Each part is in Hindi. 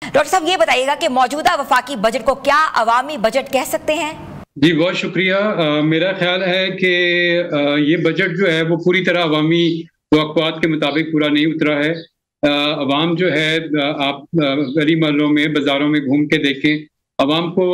डॉक्टर साहब ये बताइएगा कि मौजूदा वफाकी बजट को क्या अवामी बजट कह सकते हैं? जी बहुत शुक्रिया। मेरा ख्याल है कि ये बजट जो है वो पूरी तरह अवामी तवक्कुआत के मुताबिक पूरा नहीं उतरा है। अवाम जो है आप गली मोहल्लों में बाज़ारों में घूम के देखें, अवाम को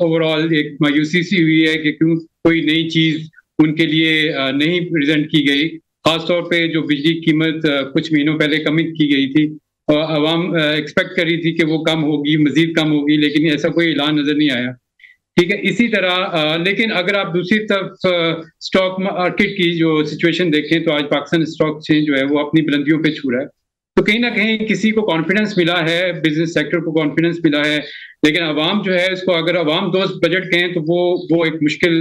ओवरऑल एक मायूसी सी हुई है कि क्यों कोई नई चीज़ उनके लिए नहीं प्रेजेंट की गई। ख़ास तौर पे जो बिजली की कीमत कुछ महीनों पहले कम की गई थी, अवाम एक्सपेक्ट कर रही थी कि वो कम होगी, मज़ीद कम होगी, लेकिन ऐसा कोई ऐलान नज़र नहीं आया। ठीक है, इसी तरह लेकिन अगर आप दूसरी तरफ स्टॉक मार्केट की जो सिचुएशन देखें तो आज पाकिस्तान स्टॉक एक्सचेंज जो है वो अपनी बुलंदियों पे छू रहा है। तो कहीं ना कहीं किसी को कॉन्फिडेंस मिला है, बिजनेस सेक्टर को कॉन्फिडेंस मिला है, लेकिन अवाम जो है इसको अगर अवाम दोस्त बजट कहें तो वो एक मुश्किल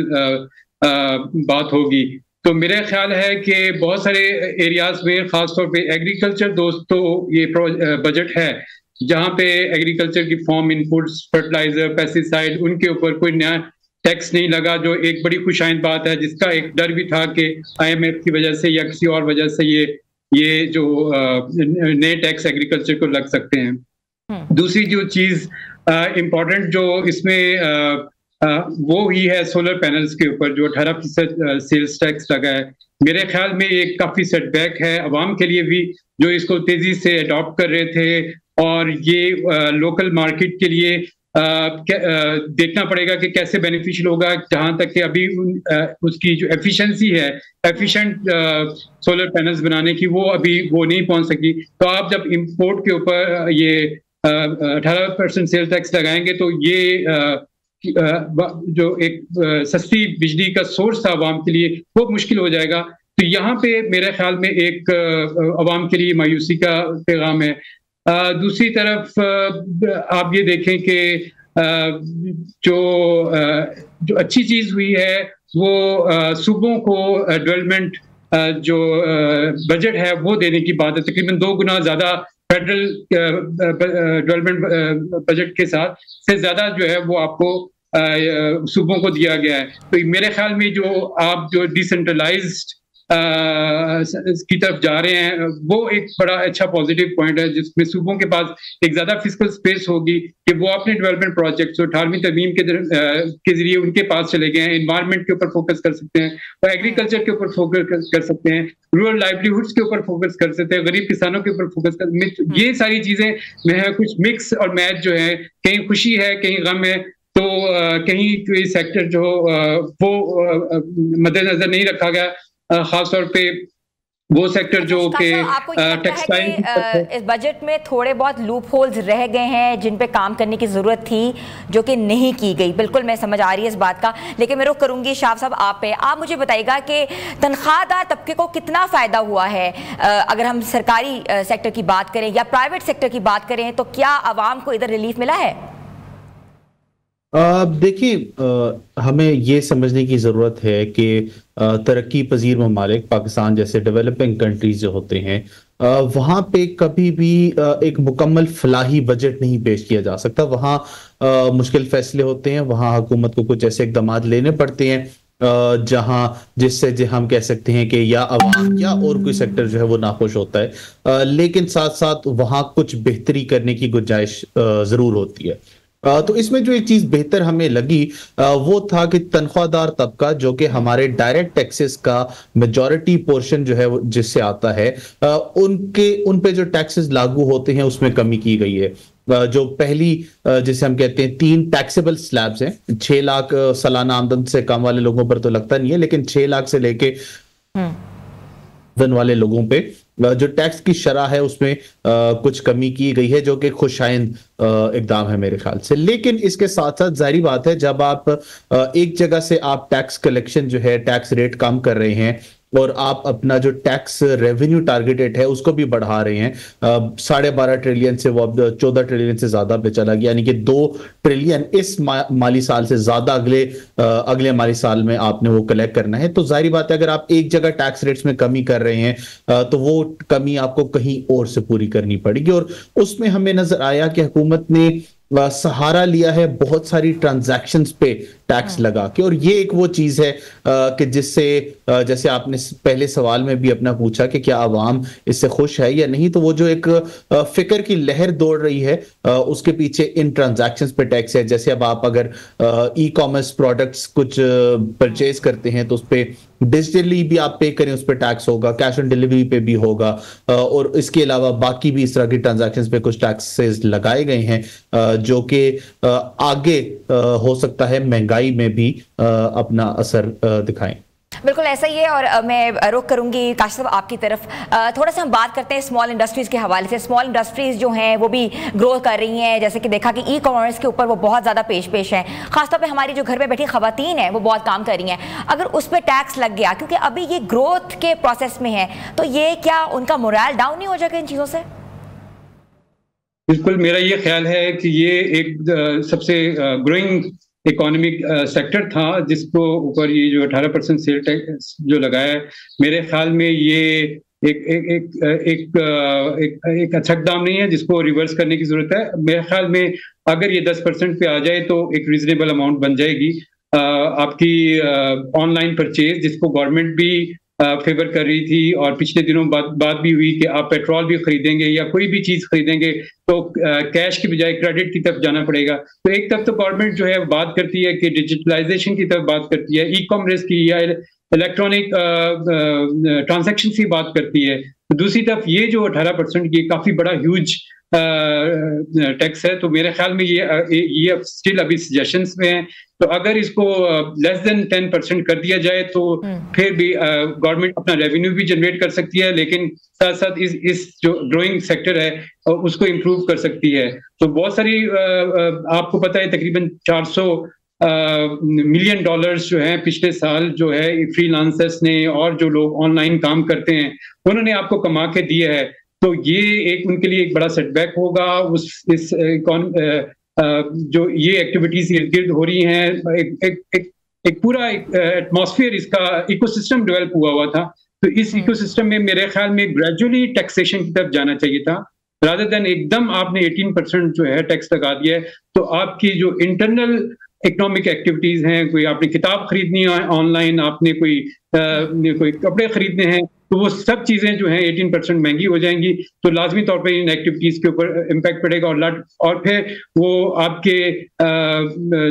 बात होगी। तो मेरा ख्याल है कि बहुत सारे एरियाज में खासतौर पे एग्रीकल्चर दोस्त तो ये बजट है जहाँ पे एग्रीकल्चर की फार्म इनपुट्स, फर्टिलाइजर, पेस्टिसाइड, उनके ऊपर कोई नया टैक्स नहीं लगा, जो एक बड़ी खुशाइंद बात है, जिसका एक डर भी था कि IMF की वजह से या किसी और वजह से ये जो नए टैक्स एग्रीकल्चर को लग सकते हैं। दूसरी जो चीज इम्पोर्टेंट जो इसमें वो ही है सोलर पैनल्स के ऊपर जो 18% सेल्स टैक्स लगा है। मेरे ख्याल में एक काफी सेटबैक है अवाम के लिए भी, जो इसको तेजी से अडॉप्ट कर रहे थे, और ये लोकल मार्केट के लिए देखना पड़ेगा कि कैसे बेनिफिशियल होगा, जहां तक कि अभी उसकी जो एफिशिएंसी है, एफिशिएंट सोलर पैनल्स बनाने की, वो अभी वो नहीं पहुंच सकी। तो आप जब इंपोर्ट के ऊपर ये 18% सेल टैक्स लगाएंगे तो ये जो एक सस्ती बिजली का सोर्स था अवाम के लिए, वो मुश्किल हो जाएगा। तो यहाँ पे मेरे ख्याल में एक अवाम के लिए मायूसी का पैगाम है। दूसरी तरफ आप ये देखें कि जो अच्छी चीज हुई है वो सूबों को डेवलपमेंट जो बजट है वो देने की बात है। तकरीबन 2 गुना ज्यादा फेडरल डेवलपमेंट बजट के साथ से ज्यादा जो है वो आपको सूबों को दिया गया है। तो मेरे ख्याल में जो डिसेंट्रलाइज्ड की तरफ जा रहे हैं, वो एक बड़ा अच्छा पॉजिटिव पॉइंट है, जिसमें सूबों के पास एक ज्यादा फिजिकल स्पेस होगी कि वो अपने डेवलपमेंट प्रोजेक्ट्स 18वीं तरमीम के जरिए उनके पास चले गए हैं, एनवायरनमेंट के ऊपर फोकस कर सकते हैं, और एग्रीकल्चर के ऊपर फोकस कर सकते हैं, रूरल लाइवलीहुड्स के ऊपर फोकस कर सकते हैं, गरीब किसानों के ऊपर फोकस कर। ये सारी चीजें में है कुछ मिक्स और मैच जो है, कहीं खुशी है कहीं गम है। तो कहीं कोई सेक्टर जो वो मद्देनजर नहीं रखा गया, खासतौर पे वो सेक्टर जो कि टेक्सटाइल। इस बजट में थोड़े बहुत लूप होल्स रह गए हैं जिन पे काम करने की जरूरत थी, जो कि नहीं की गई। बिल्कुल मैं समझ आ रही है इस बात का, लेकिन मैं रुख करूंगी शाह साहब आप पे। आप मुझे बताइएगा कि तनख्वाहदार तबके को कितना फायदा हुआ है? अगर हम सरकारी सेक्टर की बात करें या प्राइवेट सेक्टर की बात करें, तो क्या आवाम को इधर रिलीफ मिला है? देखिए, हमें ये समझने की ज़रूरत है कि तरक्की पजीर ममालिक पाकिस्तान जैसे डेवलपिंग कंट्रीज जो होते हैं, वहाँ पे कभी भी एक मुकम्मल फलाही बजट नहीं पेश किया जा सकता। वहाँ मुश्किल फैसले होते हैं, वहाँ हुकूमत को कुछ ऐसे इक़दाम लेने पड़ते हैं जहाँ जिससे हम कह सकते हैं कि या अवाम या और कोई सेक्टर जो है वो नाखुश होता है, लेकिन साथ साथ वहाँ कुछ बेहतरी करने की गुंजाइश ज़रूर होती है। तो इसमें जो एक चीज बेहतर हमें लगी वो था कि तनख्वाहदार तबका, जो कि हमारे डायरेक्ट टैक्सेस का मेजॉरिटी पोर्शन जो है जिससे आता है, उन पे जो टैक्सेस लागू होते हैं उसमें कमी की गई है। जो पहली जिसे हम कहते हैं 3 टैक्सेबल स्लैब्स हैं, 6 लाख सालाना आमदन से कम वाले लोगों पर तो लगता नहीं है, लेकिन 6 लाख से लेके वाले लोगों पे जो टैक्स की शरह है उसमें कुछ कमी की गई है, जो कि खुशाइंद इकदाम है मेरे ख्याल से। लेकिन इसके साथ साथ जाहिर बात है, जब आप एक जगह से आप टैक्स कलेक्शन जो है, टैक्स रेट कम कर रहे हैं और आप अपना जो टैक्स रेवेन्यू टारगेटेड है उसको भी बढ़ा रहे हैं, 12.5 ट्रिलियन से वो अब 14 ट्रिलियन से ज्यादा पे चला गया, यानी कि 2 ट्रिलियन इस माली साल से ज्यादा अगले माली साल में आपने वो कलेक्ट करना है। तो जाहिर बात है, अगर आप एक जगह टैक्स रेट्स में कमी कर रहे हैं तो वो कमी आपको कहीं और से पूरी करनी पड़ेगी। और उसमें हमें नजर आया कि हुकूमत ने सहारा लिया है बहुत सारी ट्रांजैक्शंस पे टैक्स लगा के। और ये एक वो चीज है कि जिससे जैसे आपने पहले सवाल में भी अपना पूछा कि क्या आवाम इससे खुश है या नहीं, तो वो जो एक फिक्र की लहर दौड़ रही है उसके पीछे इन ट्रांजैक्शंस पे टैक्स है। जैसे अब आप अगर ई कॉमर्स प्रोडक्ट्स कुछ परचेज करते हैं तो उस पर डिजिटली भी आप पे करें, उस पर टैक्स होगा, कैश ऑन डिलीवरी पे भी होगा, और इसके अलावा बाकी भी इस तरह की ट्रांजैक्शंस पे कुछ टैक्सेस लगाए गए हैं जो कि आगे हो सकता है महंगाई में भी अपना असर दिखाएं। बिल्कुल ऐसा ही है। और मैं रुख करूंगी काशिफ साहब आपकी तरफ। थोड़ा सा हम बात करते हैं स्मॉल इंडस्ट्रीज़ के हवाले से। स्मॉल इंडस्ट्रीज़ जो हैं वो भी ग्रो कर रही हैं, जैसे कि देखा कि ई कॉमर्स के ऊपर वो बहुत ज़्यादा पेश हैं। खासतौर पे हमारी जो घर में बैठी ख़वातीन हैं वो बहुत काम कर रही हैं। अगर उस पर टैक्स लग गया, क्योंकि अभी ये ग्रोथ के प्रोसेस में है, तो ये क्या उनका मोरल डाउन नहीं हो जाएगा इन चीज़ों से? बिल्कुल, मेरा ये ख्याल है कि ये एक सबसे ग्रोइंग इकोनॉमिक सेक्टर था जिसको ऊपर ये जो 18% सेल टैक्स जो लगाया है, मेरे ख्याल में ये एक अच्छा इक़दाम नहीं है जिसको रिवर्स करने की जरूरत है। मेरे ख्याल में अगर ये 10% पे आ जाए तो एक रीजनेबल अमाउंट बन जाएगी। आपकी ऑनलाइन परचेज जिसको गवर्नमेंट भी फेवर कर रही थी, और पिछले दिनों बात भी हुई कि आप पेट्रोल भी खरीदेंगे या कोई भी चीज खरीदेंगे तो कैश की बजाय क्रेडिट की तरफ जाना पड़ेगा। तो एक तरफ तो गवर्नमेंट जो है बात करती है कि डिजिटलाइजेशन की तरफ बात करती है, ई कॉमर्स की या इलेक्ट्रॉनिक ट्रांजैक्शन की बात करती है, तो दूसरी तरफ ये जो 18% की काफी बड़ा ह्यूज टैक्स है। तो मेरे ख्याल में ये स्टिल अभी सजेशंस में है। तो अगर इसको लेस देन 10% कर दिया जाए तो फिर भी गवर्नमेंट अपना रेवेन्यू भी जनरेट कर सकती है, लेकिन साथ साथ इस जो ग्रोइंग सेक्टर है उसको इम्प्रूव कर सकती है। तो बहुत सारी आपको पता है तकरीबन 400 मिलियन डॉलर्स जो है पिछले साल जो है फ्रीलांसर्स ने और जो लोग ऑनलाइन काम करते हैं उन्होंने आपको कमा के दिया है। तो ये एक उनके लिए एक बड़ा सेटबैक होगा। जो ये एक्टिविटीज इर्द गिर्द हो रही हैं, एक पूरा एटमॉस्फेयर इसका इकोसिस्टम डेवलप हुआ था। तो इस इकोसिस्टम में मेरे ख्याल में ग्रेजुअली टैक्सेशन की तरफ जाना चाहिए था, रादर देन एकदम आपने 18% जो है टैक्स लगा दिया है। तो आपकी जो इंटरनल इकोनॉमिक एक्टिविटीज हैं, कोई आपने किताब खरीदनी है ऑनलाइन, आपने कोई कपड़े खरीदने हैं, तो वो सब चीजें जो हैं 18% महंगी हो जाएंगी। तो लाजमी तौर पे इन एक्टिविटीज के ऊपर इम्पैक्ट पड़ेगा। और फिर वो आपके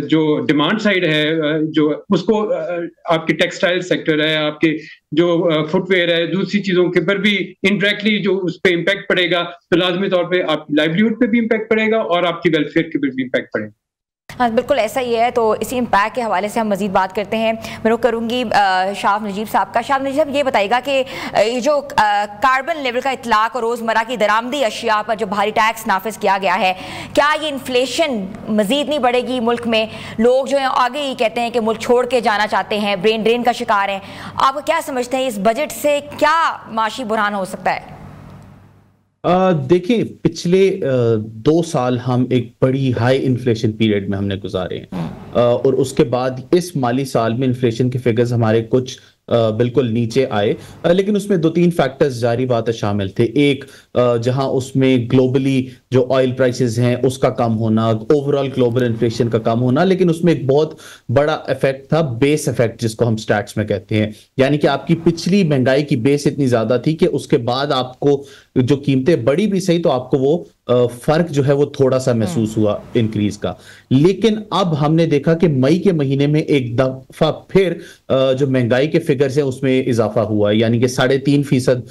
जो डिमांड साइड है जो उसको आपके टेक्सटाइल सेक्टर है, आपके जो फुटवेयर है, दूसरी चीजों के पर भी इनडायरेक्टली जो उस पर इम्पैक्ट पड़ेगा। तो लाजमी तौर पे आपकी लाइवलीहुड पे भी इम्पैक्ट पड़ेगा और आपकी वेलफेयर के ऊपर भी इम्पैक्ट पड़ेगा। हाँ बिल्कुल ऐसा ही है। तो इसी इम्पैक्ट के हवाले से हम मज़ीद बात करते हैं। मैं रुख करूँगी शाह नजीब साहब का। शाह नजीब साहब ये बताइएगा कि ये जो कार्बन लेवल का इतलाक और रोज़मर्रा की दरामदी अशिया पर जो भारी टैक्स नाफिज किया गया है, क्या ये इन्फ्लेशन मज़ीद नहीं बढ़ेगी मुल्क में? लोग जो है आगे ही कहते हैं कि मुल्क छोड़ के जाना चाहते हैं, ब्रेन ड्रेन का शिकार हैं। आप क्या समझते हैं इस बजट से क्या माशी बुरहान हो सकता है? देखिए, पिछले 2 साल हम एक बड़ी हाई इन्फ्लेशन पीरियड में हमने गुजारे हैं, और उसके बाद इस माली साल में इन्फ्लेशन के फिगर्स हमारे कुछ बिल्कुल नीचे आए, लेकिन उसमें 2-3 फैक्टर्स जारी बात शामिल थे। एक, जहां उसमें ग्लोबली जो ऑयल प्राइसेस हैं उसका कम होना, ओवरऑल ग्लोबल इन्फ्लेशन का कम होना, लेकिन उसमें एक बहुत बड़ा इफेक्ट था बेस इफेक्ट, जिसको हम स्टैट्स में कहते हैं। यानी कि आपकी पिछली महंगाई की बेस इतनी ज्यादा थी कि उसके बाद आपको जो कीमतें बढ़ी भी सही तो आपको वो फर्क जो है वो थोड़ा सा महसूस हुआ इंक्रीज का। लेकिन अब हमने देखा कि मई के महीने में एक दफा फिर जो महंगाई के फिगर्स हैं उसमें इजाफा हुआ, यानी कि 3.5%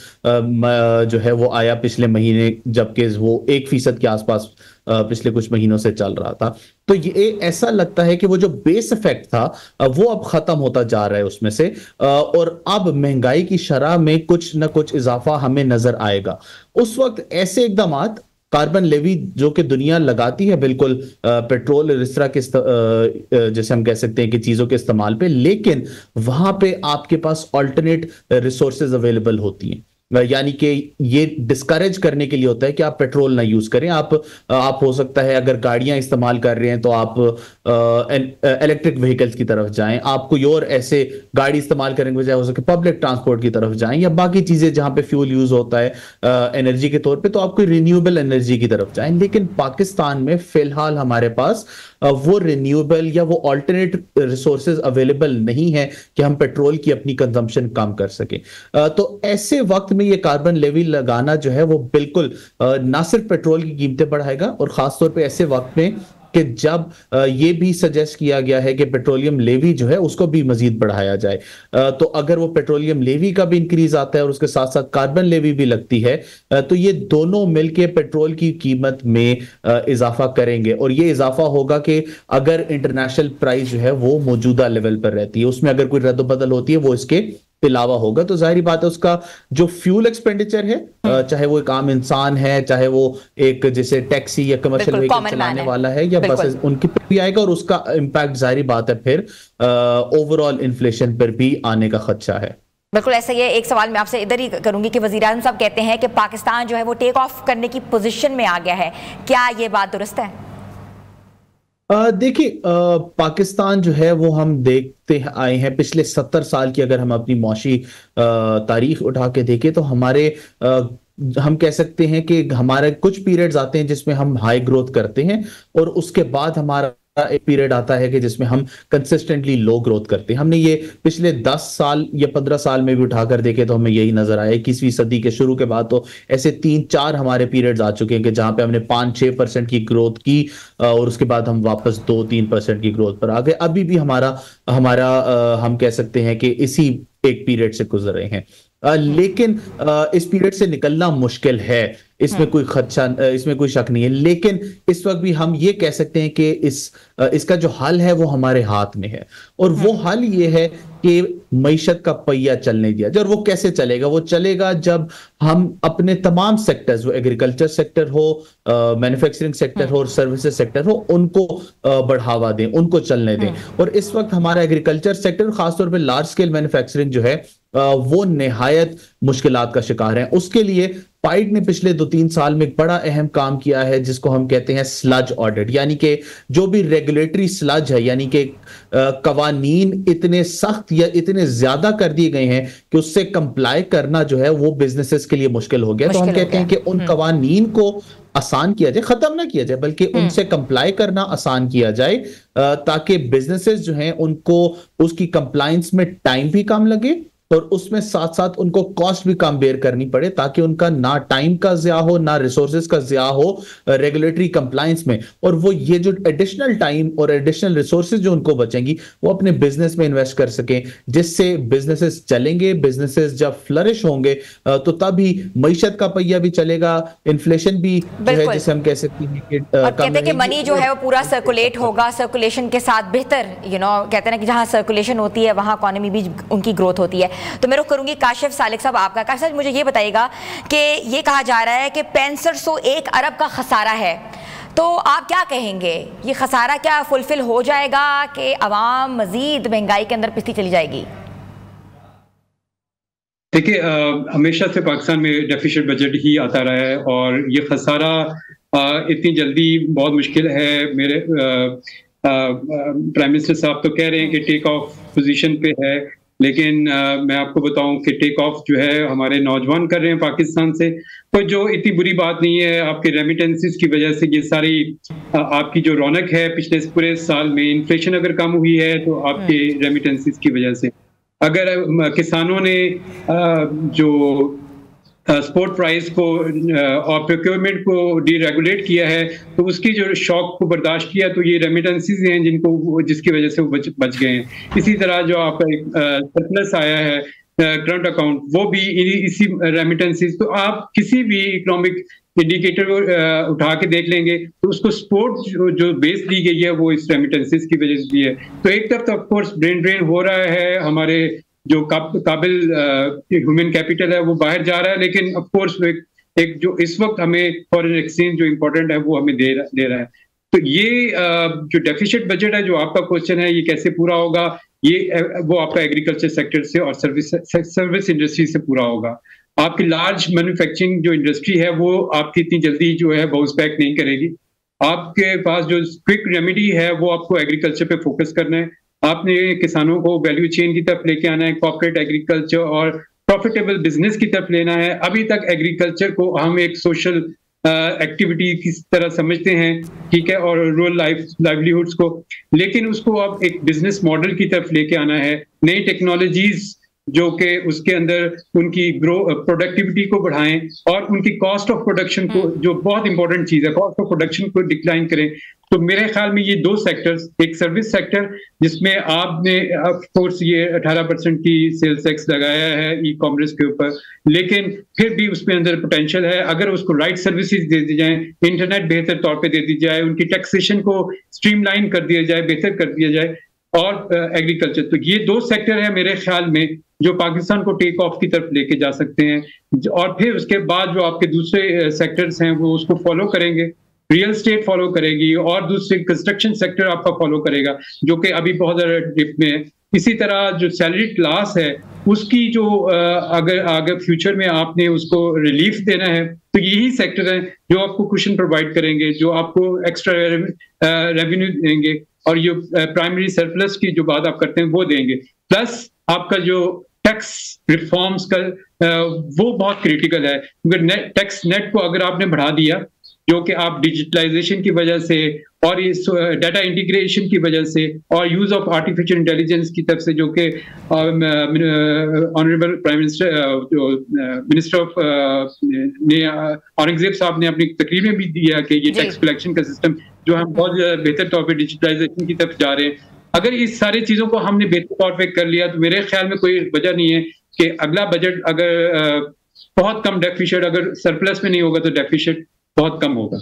जो है वो आया पिछले महीने, जबकि वो 1% के आसपास पिछले कुछ महीनों से चल रहा था। तो ये ऐसा लगता है कि वो जो बेस इफेक्ट था वो अब खत्म होता जा रहा है उसमें से, और अब महंगाई की शरह में कुछ ना कुछ इजाफा हमें नजर आएगा। उस वक्त ऐसे इकदाम, कार्बन लेवी जो कि दुनिया लगाती है बिल्कुल पेट्रोल इस तरह के जैसे हम कह सकते हैं कि चीजों के इस्तेमाल पे, लेकिन वहां पे आपके पास अल्टरनेट रिसोर्सेज अवेलेबल होती हैं। यानी कि ये डिस्करेज करने के लिए होता है कि आप पेट्रोल ना यूज करें। आप हो सकता है अगर गाड़ियां इस्तेमाल कर रहे हैं तो आप इलेक्ट्रिक व्हीकल्स की तरफ जाएं, आप कोई और ऐसे गाड़ी इस्तेमाल करने के बजाय हो सके पब्लिक ट्रांसपोर्ट की तरफ जाएं, या बाकी चीजें जहां पे फ्यूल यूज होता है एनर्जी के तौर पे, तो आप कोई रिन्यूएबल एनर्जी की तरफ जाएं। लेकिन पाकिस्तान में फिलहाल हमारे पास वो रिन्यूएबल या वो अल्टरनेट रिसोर्सेज अवेलेबल नहीं है कि हम पेट्रोल की अपनी कंजम्पशन कम कर सकें। तो ऐसे वक्त में ये कार्बन लेवी लगाना जो है वो बिल्कुल ना सिर्फ पेट्रोल की कीमतें बढ़ाएगा, और खासतौर पे ऐसे वक्त में कि जब ये भी सजेस्ट किया गया है कि पेट्रोलियम लेवी जो है उसको भी मजीद बढ़ाया जाए। तो अगर वो पेट्रोलियम लेवी का भी इंक्रीज आता है और उसके साथ साथ कार्बन लेवी भी लगती है, तो ये दोनों मिलके पेट्रोल की कीमत में इजाफा करेंगे। और ये इजाफा होगा कि अगर इंटरनेशनल प्राइस जो है वो मौजूदा लेवल पर रहती है, उसमें अगर कोई रद्द-बदल होती है वो इसके अलावा होगा, तो जाहिर बात है उसका जो फ्यूल एक्सपेंडिचर है, चाहे वो एक आम इंसान है, चाहे वो एक जैसे टैक्सी या कमर्शियल व्हीकल चलाने वाला है या बसेस, उनकी पर भी आएगा, और उसका इम्पैक्ट जाहिर बात है फिर ओवरऑल इन्फ्लेशन पर भी आने का खदशा है। बिल्कुल ऐसा ही है। एक सवाल मैं आपसे इधर ही करूंगी कि वज़ीर-ए-आज़म साहब कहते हैं कि पाकिस्तान जो है वो टेक ऑफ करने की पोजीशन में आ गया है, क्या ये बात दुरुस्त है? देखिए, पाकिस्तान जो है वो हम देखते आए हैं पिछले 70 साल की, अगर हम अपनी मौशी तारीख उठा के देखें तो हमारे हम कह सकते हैं कि हमारे कुछ पीरियड्स आते हैं जिसमें हम हाई ग्रोथ करते हैं, और उसके बाद हमारा एक पीरियड आता है कि जिसमें हम कंसिस्टेंटली लो ग्रोथ करते हैं। हमने ये पिछले 10 साल या 15 साल में भी उठाकर देखे तो हमें यही नजर आया। 21वीं सदी के शुरू के बाद तो ऐसे 3-4 हमारे पीरियड्स आ चुके हैं कि जहां पे हमने 5-6% की ग्रोथ की, और उसके बाद हम वापस 2-3% की ग्रोथ पर आ गए। अभी भी हमारा हम कह सकते हैं कि इसी एक पीरियड से गुजर रहे हैं। लेकिन इस पीरियड से निकलना मुश्किल है, इसमें कोई खदशा, इसमें कोई शक नहीं है। लेकिन इस वक्त भी हम ये कह सकते हैं कि इसका जो हल है वो हमारे हाथ में है, और वो हल ये है कि मईशत का पहिया चलने दिया जाए। और वो कैसे चलेगा? वो चलेगा जब हम अपने तमाम सेक्टर्स, वो एग्रीकल्चर सेक्टर हो, मैन्युफैक्चरिंग सेक्टर हो और सर्विसेज सेक्टर हो, उनको बढ़ावा दें, उनको चलने दें। और इस वक्त हमारा एग्रीकल्चर सेक्टर, खासतौर पर लार्ज स्केल मैन्युफैक्चरिंग जो है वो निहायत मुश्किलात का शिकार है। उसके लिए पाइड ने पिछले 2-3 साल में एक बड़ा अहम काम किया है जिसको हम कहते हैं स्लज ऑडिट, यानी कि जो भी रेगुलेटरी स्लज है, यानी कि कवानीन इतने सख्त या इतने ज्यादा कर दिए गए हैं कि उससे कंप्लाई करना जो है वो बिजनेसेस के लिए मुश्किल हो गया। तो हम कहते हैं कि उन कवानीन को आसान किया जाए, खत्म ना किया जाए, बल्कि उनसे कंप्लाई करना आसान किया जाए, ताकि बिजनेसेस जो हैं उनको उसकी कंप्लायंस में टाइम भी कम लगे और उसमें साथ साथ उनको कॉस्ट भी कम बेयर करनी पड़े, ताकि उनका ना टाइम का ज़िया हो ना रिसोर्सेज का ज़िया हो रेगुलेटरी कंप्लायंस में। और वो ये जो एडिशनल टाइम और एडिशनल रिसोर्सेज जो उनको बचेंगी वो अपने बिजनेस में इन्वेस्ट कर सकें, जिससे बिजनेसेस चलेंगे। बिजनेसेस जब फ्लरिश होंगे तो तभी मईशत का पहिया भी चलेगा, इन्फ्लेशन भी जो है जिसे हम कह सकते हैं कि कहते हैं कि मनी जो है वो पूरा सर्कुलेट होगा, सर्कुलेशन के साथ बेहतर कहते हैं कि जहां सर्कुलेशन होती है वहां इकोनॉमी भी उनकी ग्रोथ होती है। तो मैं रुख करूंगी काशिफ सालिक साहब आपका। काशिफ साहब, मुझे ये बताइएगा कि ये कहा जा रहा है कि 6501 अरब का खसारा है, तो आप क्या कहेंगे? ये खसारा क्या फुलफिल हो जाएगा कि अवाम मजीद महंगाई के अंदर पिसती चली जाएगी? देखिए, हमेशा से पाकिस्तान में डेफिसिट बजट ही आता रहा है, और ये खसारा इतनी जल्दी बहुत मुश्किल है। मेरे प्राइम मिनिस्टर साहब तो कह रहे हैं कि टेक ऑफ पोजीशन पे है, लेकिन मैं आपको बताऊं कि टेक ऑफ जो है हमारे नौजवान कर रहे हैं पाकिस्तान से। तो जो इतनी बुरी बात नहीं है, आपके रेमिटेंसेस की वजह से ये सारी आपकी जो रौनक है पिछले पूरे साल में, इन्फ्लेशन अगर कम हुई है तो आपके रेमिटेंसेस की वजह से। अगर किसानों ने जो स्पोर्ट प्राइस को और प्रोक्योरमेंट को डीरेगुलेट किया है, तो उसकी जो शॉक को बर्दाश्त किया, तो ये रेमिटेंसेस हैं जिसकी वजह से वो बच गए हैं। इसी तरह जो आपका एक सरप्लस आया है करंट अकाउंट, वो भी इसी रेमिटेंसेस। तो आप किसी भी इकोनॉमिक इंडिकेटर को उठा के देख लेंगे तो उसको सपोर्ट जो बेस दी गई है वो इस रेमिटेंसेस की वजह से भी है। तो एक तरफ तो ऑफकोर्स ब्रेन ड्रेन हो रहा है, हमारे जो काबिल ह्यूमन कैपिटल है वो बाहर जा रहा है, लेकिन ऑफ कोर्स एक जो इस वक्त हमें फॉरेन एक्सचेंज जो इम्पोर्टेंट है वो हमें दे रहा है। तो ये जो डेफिसिट बजट है, जो आपका क्वेश्चन है, ये कैसे पूरा होगा, ये वो आपका एग्रीकल्चर सेक्टर से और सर्विस इंडस्ट्री से पूरा होगा। आपकी लार्ज मैन्युफैक्चरिंग जो इंडस्ट्री है वो आपकी इतनी जल्दी जो है बाउंस बैक नहीं करेगी। आपके पास जो क्विक रेमेडी है वो आपको एग्रीकल्चर पे फोकस करना है। आपने किसानों को वैल्यू चेन की तरफ लेके आना है, कॉर्पोरेट एग्रीकल्चर और प्रॉफिटेबल बिजनेस की तरफ लेना है। अभी तक एग्रीकल्चर को हम एक सोशल एक्टिविटी की तरह समझते हैं, ठीक है, और रूरल लाइवलीहुड्स को, लेकिन उसको अब एक बिजनेस मॉडल की तरफ लेके आना है। नई टेक्नोलॉजीज जो कि उसके अंदर उनकी प्रोडक्टिविटी को बढ़ाएं और उनकी कॉस्ट ऑफ प्रोडक्शन को, जो बहुत इंपॉर्टेंट चीज है, कॉस्ट ऑफ प्रोडक्शन को डिक्लाइन करें। तो मेरे ख्याल में ये दो सेक्टर्स, एक सर्विस सेक्टर जिसमें आपने ऑफ कोर्स ये 18% की सेल्स टैक्स लगाया है ई कॉमर्स के ऊपर, लेकिन फिर भी उसमें अंदर पोटेंशियल है। अगर उसको राइट सर्विसेज दे दी जाए, इंटरनेट बेहतर तौर पे दे दी जाए, उनकी टैक्सेशन को स्ट्रीमलाइन कर दिया जाए, बेहतर कर दिया जाए, और एग्रीकल्चर, तो ये दो सेक्टर है मेरे ख्याल में जो पाकिस्तान को टेक ऑफ की तरफ लेके जा सकते हैं। और फिर उसके बाद जो आपके दूसरे सेक्टर्स हैं वो उसको फॉलो करेंगे, रियल एस्टेट फॉलो करेगी और दूसरे कंस्ट्रक्शन सेक्टर आपका फॉलो करेगा, जो कि अभी बहुत ज्यादा डिप में है। इसी तरह जो सैलरी क्लास है उसकी जो अगर आगे फ्यूचर में आपने उसको रिलीफ देना है, तो यही सेक्टर है जो आपको कुशन प्रोवाइड करेंगे, जो आपको एक्स्ट्रा रेवेन्यू देंगे, और ये प्राइमरी सरप्लस की जो बात आप करते हैं वो देंगे। प्लस आपका जो टैक्स रिफॉर्म्स का वो बहुत क्रिटिकल है, क्योंकि टैक्स नेट को अगर आपने बढ़ा दिया, जो कि आप डिजिटलाइजेशन की वजह से और इस डाटा इंटीग्रेशन की वजह से और यूज ऑफ आर्टिफिशियल इंटेलिजेंस की तरफ से, जो कि ऑनरेबल प्राइम मिनिस्टर जो मिनिस्टर ऑफ ने औरंगजेब साहब ने अपनी तकरीर में भी दिया कि ये टैक्स कलेक्शन का सिस्टम जो हम बहुत बेहतर तौर पे डिजिटलाइजेशन की तरफ जा रहे हैं। अगर इस सारी चीजों को हमने बेहतर तौर पे कर लिया तो मेरे ख्याल में कोई वजह नहीं है कि अगला बजट अगर बहुत कम डेफिशिएट, अगर सरप्लस में नहीं होगा तो डेफिशिएट बहुत कम होगा।